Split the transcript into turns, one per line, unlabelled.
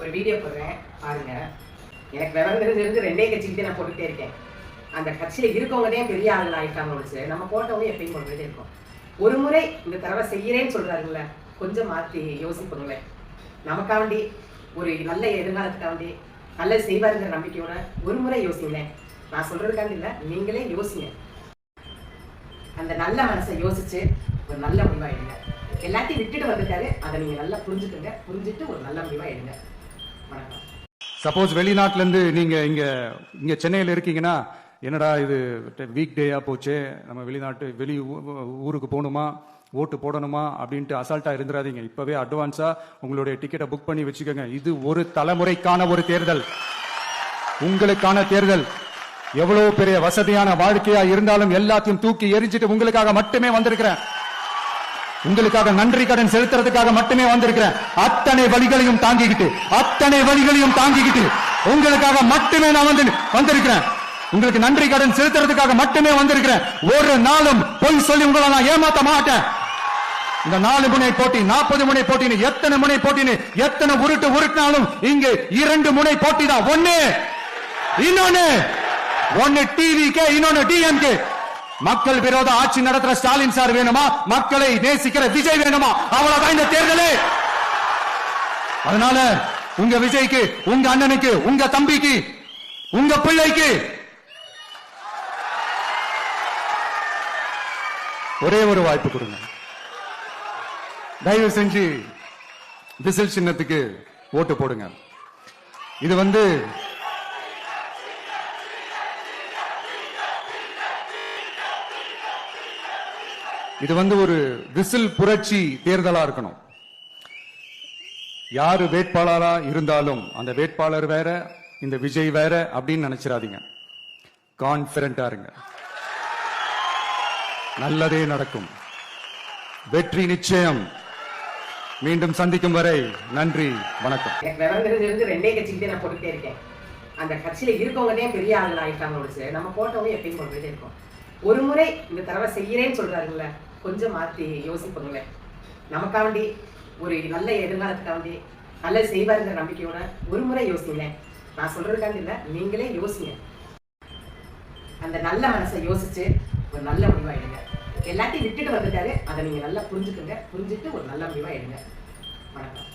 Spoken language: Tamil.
ஒரு வீடியோ போடுறேன் பாருங்க. எனக்கு விவரம் தெரிஞ்சிருந்து 2 கட்சிக்கிட்டே நான் போட்டுகிட்டே இருக்கேன். அந்த கட்சியில் இருக்கவங்கதே பெரிய ஆளுகள் ஆகிட்டாங்க வச்சு நம்ம போட்டவங்க எப்பயும் போட்டுகிட்டே இருக்கோம். ஒரு முறை இந்த தடவை செய்கிறேன்னு சொல்கிறாருங்கள, கொஞ்சம் மாற்றி யோசிப்போங்களேன். நமக்காண்டி ஒரு நல்ல எதிர்காலத்துக்காண்டி நல்லது செய்வாருங்கிற நம்பிக்கையோட ஒரு முறை யோசிங்களேன். நான் சொல்கிறதுக்காண்டி இல்லை, நீங்களே யோசிங்க. அந்த நல்ல மனசை யோசிச்சு ஒரு நல்ல முடிவாக எடுங்க. எல்லாத்தையும் விட்டுட்டு வந்துட்டாரு, அதை நீங்கள் நல்லா புரிஞ்சுக்கோங்க. புரிஞ்சுட்டு ஒரு நல்ல முடிவாக எடுங்க. வணக்கம்.
சப்போஸ் வெளிநாட்டிலேருந்து நீங்கள் இங்கே சென்னையில் இருக்கீங்கன்னா, என்னடா இது வீக் டேயாக போச்சு, நம்ம வெளி ஊருக்கு போகணுமா, ஓட்டு போடணுமா அப்படின்ட்டு அசால்ட்டாக இருந்துடாதீங்க. இப்போவே அட்வான்ஸாக உங்களுடைய டிக்கெட்டை புக் பண்ணி வச்சுக்கோங்க. இது ஒரு தலைமுறைக்கான ஒரு தேர்தல், உங்களுக்கான தேர்தல். எவ்வளவு பெரிய வசதியான வாழ்க்கையா இருந்தாலும் எல்லாத்தையும் தூக்கி எரிஞ்சிட்டு உங்களுக்காக மட்டுமே வந்திருக்கிறேன். உங்களுக்காக நன்றி கடன் செலுத்துறதுக்காக மட்டுமே வந்திருக்கிறேன். அத்தனை வழிகளையும் தாங்கிக்கிட்டு உங்களுக்காக மட்டுமே நான் வந்திருக்கிறேன். உங்களுக்கு நன்றி கடன் செலுத்துறதுக்காக மட்டுமே வந்திருக்கிறேன். ஒரு நாளும் பொய் சொல்லி உங்களை நான் ஏமாத்த மாட்டேன். இந்த 4 முனை போட்டி, 40 முனை போட்டின்னு எத்தனை முனை போட்டின்னு எத்தனை உருட்டினாலும் இங்கு 2 முனை போட்டி தான். ஒன்னு டிவிகே, இன்னொன்னு டிஎம்கே. மக்கள் விரோத ஆட்சி நடத்துற ஸ்டாலின் சார் வேணுமா, மக்களை நேசிக்கிற விஜய் வேணுமா? அவ்வளவுதான் இந்த தேர்தலே. அதனால உங்க விஜய்க்கு, உங்க அண்ணனுக்கு, உங்க தம்பிக்கு, உங்க பிள்ளைக்கு ஒரே ஒரு வாய்ப்பு கொடுங்க. தயவு செஞ்சு விசில் சின்னத்துக்கு ஓட்டு போடுங்க. இது ஒரு விசில் புரட்சி தேர்தலா இருக்கணும். யாரு வேட்பாளரா இருந்தாலும் அந்த வேட்பாளர் வேற, இந்த விஜய் வேற அப்படின்னு நினைச்சிடாதீங்க. கான்பிடண்டா இருங்க. நல்லதே நடக்கும். வெற்றி நிச்சயம். மீண்டும் சந்திக்கும் வரை நன்றி, வணக்கம்.
எனக்கு விவரம் தெரிஞ்சிருந்து 2 கட்சிக்கிட்டே நான் போட்டுகிட்டே இருக்கேன். அந்த கட்சியில் இருக்கவங்கதே பெரிய ஆளுகள் ஆகிட்டாங்க வச்சு நம்ம போட்டவங்க எப்பயும் போட்டுகிட்டே இருக்கோம். ஒரு முறை இந்த தடவை செய்கிறேன்னு சொல்கிறாருங்கள, கொஞ்சம் மாற்றி யோசிப்போங்களேன். நமக்காண்டி ஒரு நல்ல எதிர்காலத்துக்காண்டி நல்லது செய்வாருங்கிற நம்பிக்கையோட ஒரு முறை யோசிங்களேன். நான் சொல்கிறதுக்காண்டி இல்லை, நீங்களே யோசிங்க. அந்த நல்ல மனசை யோசிச்சு ஒரு நல்ல முடிவாக எடுங்க. எல்லாத்தையும் விட்டுட்டு வந்துட்டாரு, அதை நீங்கள் நல்லா புரிஞ்சுக்கோங்க. புரிஞ்சுட்டு ஒரு நல்ல முடிவாக எடுங்க. வணக்கம்.